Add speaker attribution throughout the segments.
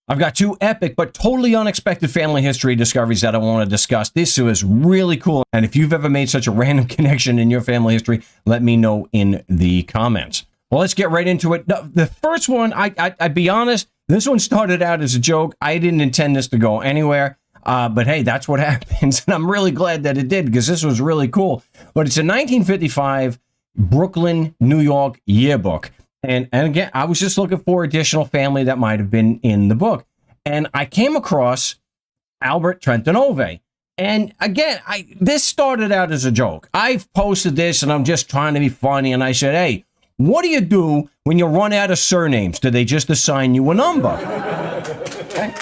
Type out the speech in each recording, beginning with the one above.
Speaker 1: I've got two epic but totally unexpected family history discoveries that I want to discuss. This was really cool. And if you've ever made such a random connection in your family history, let me know in the comments. Well, let's get right into it. No, the first one, I'd be honest, this one started out as a joke. I didn't intend this to go anywhere. But hey, that's what happens. And I'm really glad that it did because this was really cool. But it's a 1955 Brooklyn, New York yearbook. And again, I was just looking for additional family that might have been in the book. And I came across Albert Trentonove. And again, this started out as a joke. I've posted this and I'm just trying to be funny. And I said, hey, what do you do when you run out of surnames? Do they just assign you a number? Okay.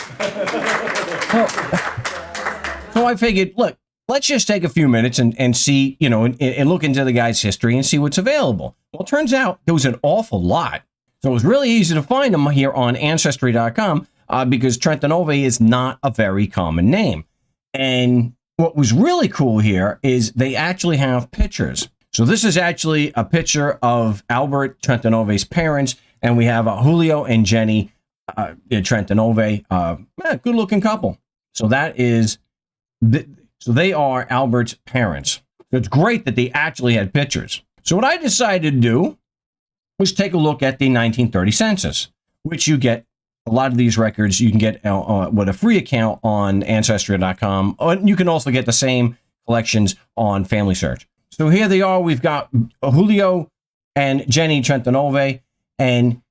Speaker 1: So I figured, look, let's just take a few minutes and see, and look into the guy's history and see what's available. Well, it turns out there was an awful lot. So it was really easy to find them here on Ancestry.com because Trentonove is not a very common name. And what was really cool here is they actually have pictures. So this is actually a picture of Albert Trentonove's parents, and we have Julio and Jenny Trentonove, good looking couple. So that is, so they are Albert's parents. So it's great that they actually had pictures. So what I decided to do was take a look at the 1930 census, which you get a lot of these records. You can get with a free account on Ancestry.com. You can also get the same collections on Family Search. So here they are. We've got Julio and Jenny Trentonove. And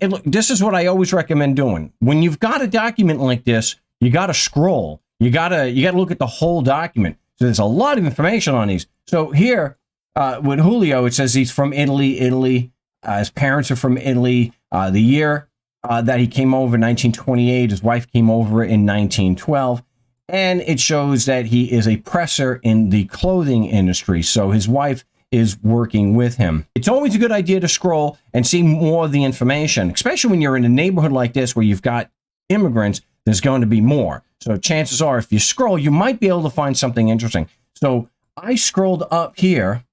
Speaker 1: look, this is what I always recommend doing. When you've got a document like this, you got to scroll. You got to look at the whole document. So there's a lot of information on these. So here with Julio, it says he's from Italy. His parents are from Italy. The year that he came over, 1928. His wife came over in 1912. And it shows that he is a presser in the clothing industry. So his wife is working with him. It's always a good idea to scroll and see more of the information, especially when you're in a neighborhood like this where you've got immigrants. There's going to be more. So chances are, if you scroll, you might be able to find something interesting. So I scrolled up here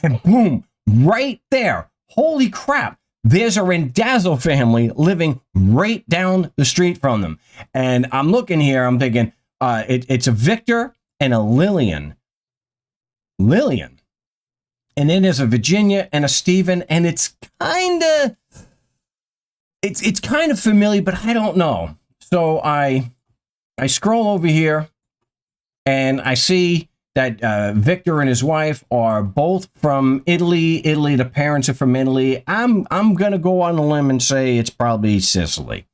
Speaker 1: and boom, right there. Holy crap. There's a Randazzo family living right down the street from them. And I'm looking here, I'm thinking, it's a Victor and a Lillian. Lillian. And then there's a Virginia and a Stephen, and it's kind of familiar, but I don't know. So I scroll over here and I see that Victor and his wife are both from Italy. The parents are from Italy. I'm going to go on a limb and say it's probably Sicily.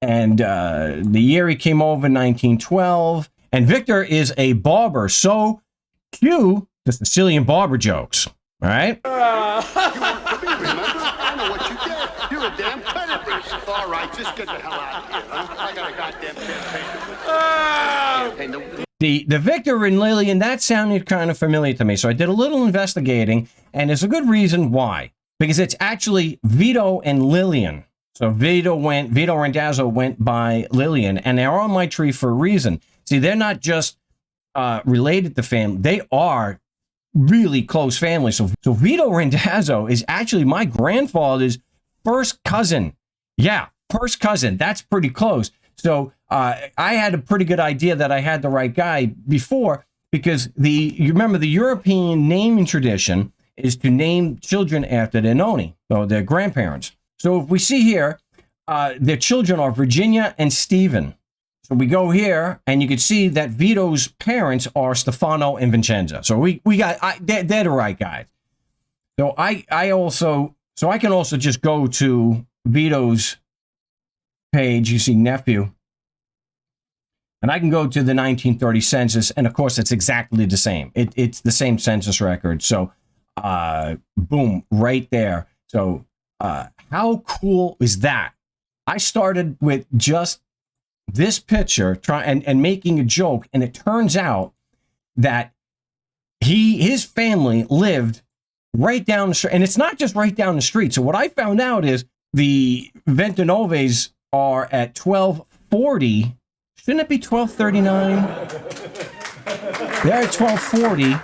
Speaker 1: And the year he came over, 1912. And Victor is a barber. So cue the Sicilian barber jokes. All right?
Speaker 2: I know what you did. You're a damn pedigree. All right, just get the hell out of here. Huh? I got a goddamn campaign.
Speaker 1: The Victor and Lillian, that sounded kind of familiar to me. So I did a little investigating, and there's a good reason why. Because it's actually Vito and Lillian. So Vito Randazzo went by Lillian, and they're on my tree for a reason. See, they're not just related to family. They are really close family. So Vito Randazzo is actually my grandfather's first cousin. Yeah, first cousin. That's pretty close. So I had a pretty good idea that I had the right guy before, because you remember the European naming tradition is to name children after their noni, or their grandparents. So if we see here, their children are Virginia and Stephen. So we go here, and you can see that Vito's parents are Stefano and Vincenza. So they're the right guys. So I can also just go to Vito's page. You see nephew, and I can go to the 1930 census, and of course it's exactly the same. It's the same census record. So boom, right there. So how cool is that? I started with just this picture and making a joke, and it turns out that his family lived right down the street, and it's not just right down the street. So what I found out is the Trentonoves are at 1240. Shouldn't it be 1239? They're at 1240,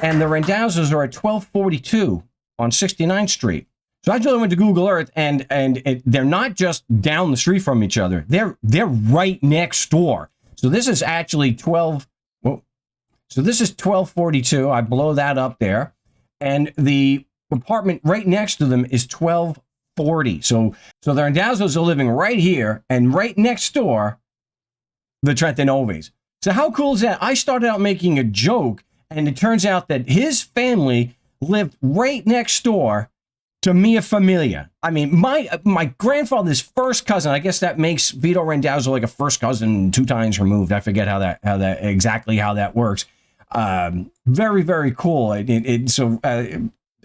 Speaker 1: and the Randazzos are at 1242 on 69th Street. So I actually went to Google Earth, and they're not just down the street from each other. They're right next door. So this is actually 12. Well, so this is 1242. I blow that up there, and the apartment right next to them is 1240. So the Randazzo's are living right here, and right next door, the Trentinovis. So how cool is that? I started out making a joke, and it turns out that his family lived right next door to Mia Familia. I mean, my grandfather's first cousin, I guess that makes Vito Randazzo like a first cousin 2 times removed. I forget how that works. Very, very cool. I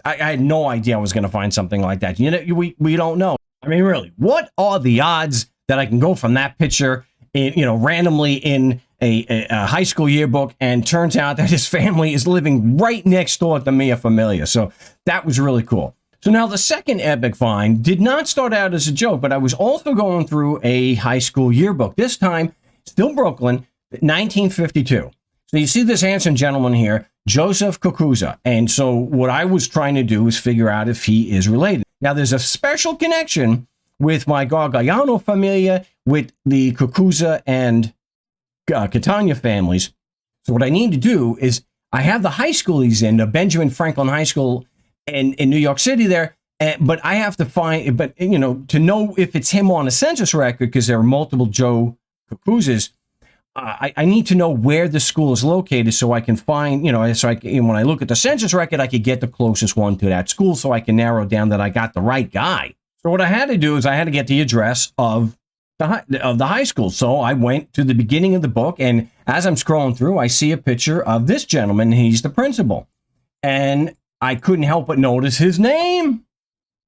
Speaker 1: had no idea I was going to find something like that. You know, we don't know. I mean, really, what are the odds that I can go from that picture, randomly in a high school yearbook, and turns out that his family is living right next door to Mia Familia. So that was really cool. So now the second epic find did not start out as a joke, but I was also going through a high school yearbook. This time, still Brooklyn, 1952. So you see this handsome gentleman here, Joseph Cucuzza. And so what I was trying to do is figure out if he is related. Now there's a special connection with my Gargaiano familia, with the Cucuzza and Catania families. So what I need to do is, I have the high school he's in, the Benjamin Franklin High School in New York City there, but I have to find, to know if it's him on a census record, because there are multiple Joe Cucuzzas, I need to know where the school is located so I can find, when I look at the census record, I could get the closest one to that school so I can narrow down that I got the right guy. So what I had to do is I had to get the address of the high school. So I went to the beginning of the book, and as I'm scrolling through, I see a picture of this gentleman. He's the principal. And I couldn't help but notice his name,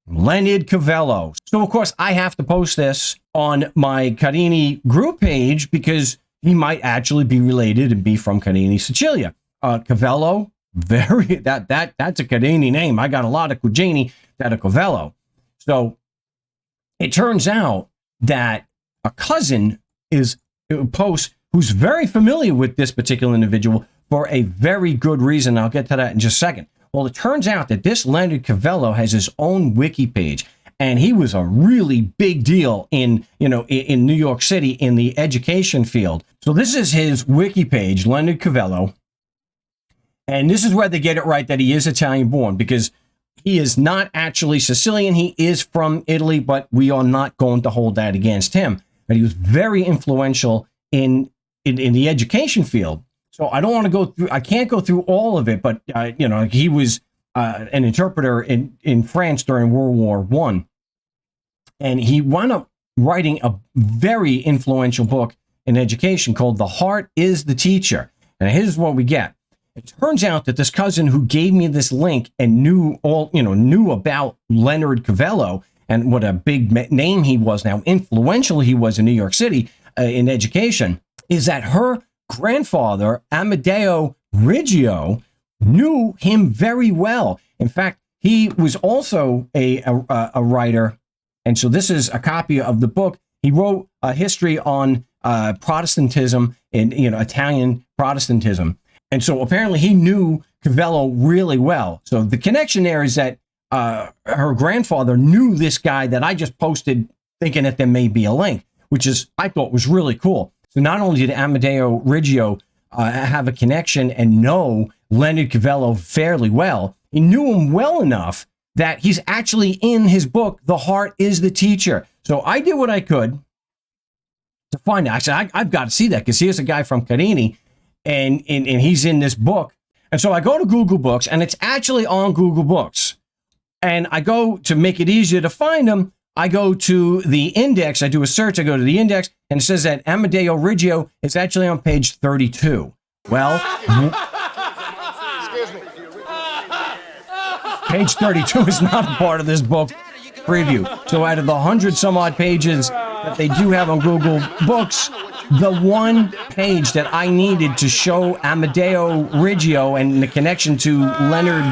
Speaker 1: Leonard Cavello. So, of course, I have to post this on my Carini group page, because he might actually be related and be from Carini, Sicilia. Cavello, that's a Carini name. I got a lot of cugini that are Cavello. So it turns out that a cousin is post who's very familiar with this particular individual for a very good reason. I'll get to that in just a second. Well, it turns out that this Leonard Cavello has his own wiki page, and he was a really big deal in New York City in the education field. So this is his wiki page, Leonard Cavello, and this is where they get it right that he is Italian born, because he is not actually Sicilian. He is from Italy, but we are not going to hold that against him. But he was very influential in the education field. So I don't want to go through, I can't go through all of it, but, he was an interpreter in France during World War I. And he wound up writing a very influential book in education called The Heart is the Teacher. And here's what we get. It turns out that this cousin who gave me this link and knew about Leonard Cavello and what a big name he was, now influential he was in New York City in education, is that her grandfather, Amedeo Riggio, knew him very well. In fact, he was also a writer. And so this is a copy of the book. He wrote a history on Protestantism and, Italian Protestantism. And so apparently he knew Cavello really well. So the connection there is that her grandfather knew this guy that I just posted, thinking that there may be a link, which I thought was really cool. So not only did Amedeo Riggio have a connection and know Leonard Cavello fairly well, he knew him well enough that he's actually in his book, The Heart is the Teacher. So I did what I could to find it. I said, I've got to see that, because here's a guy from Carini, and he's in this book. And so I go to Google Books, and it's actually on Google Books. And I go, to make it easier to find him, I go to the index, I do a search, I go to the index, and it says that Amedeo Riggio is actually on page 32. Well,
Speaker 2: Excuse me.
Speaker 1: page 32 is not a part of this book preview. So out of the 100 some odd pages that they do have on Google Books, the one page that I needed to show Amedeo Riggio and the connection to Leonard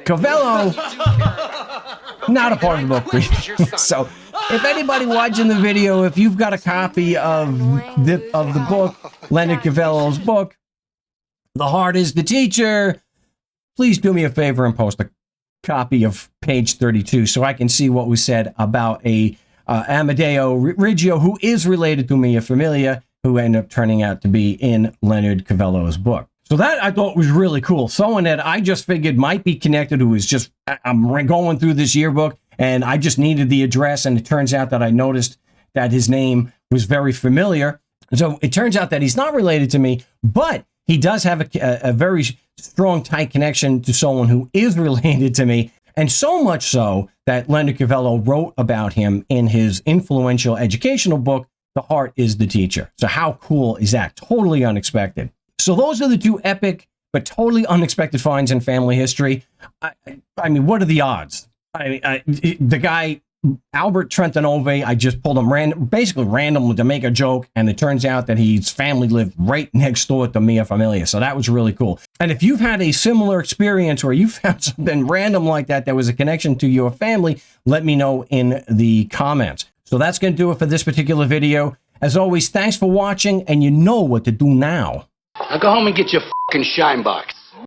Speaker 1: Cavello, not a part of the book preview. So if anybody watching the video, if you've got a copy of the book, Leonard Cavello's book, The Heart is the Teacher, please do me a favor and post a copy of page 32 so I can see what was said about a Amadeo Riggio, who is related to Mia Familia, who ended up turning out to be in Leonard Cavello's book. So that I thought was really cool. Someone that I just figured might be connected, who is just, I'm going through this yearbook and I just needed the address, and it turns out that I noticed that his name was very familiar. So it turns out that he's not related to me, but he does have a very strong, tight connection to someone who is related to me. And so much so that Leonard Cavello wrote about him in his influential educational book, The Heart is the Teacher. So how cool is that? Totally unexpected. So those are the two epic but totally unexpected finds in family history. I mean, what are the odds? The guy, Albert Trentanove, I just pulled him basically randomly to make a joke, and it turns out that his family lived right next door to Mia Familia. So that was really cool. And if you've had a similar experience where you found something random like that was a connection to your family, let me know in the comments. So that's going to do it for this particular video. As always, thanks for watching, and you know what to do now.
Speaker 2: Now go home and get your fucking shine box.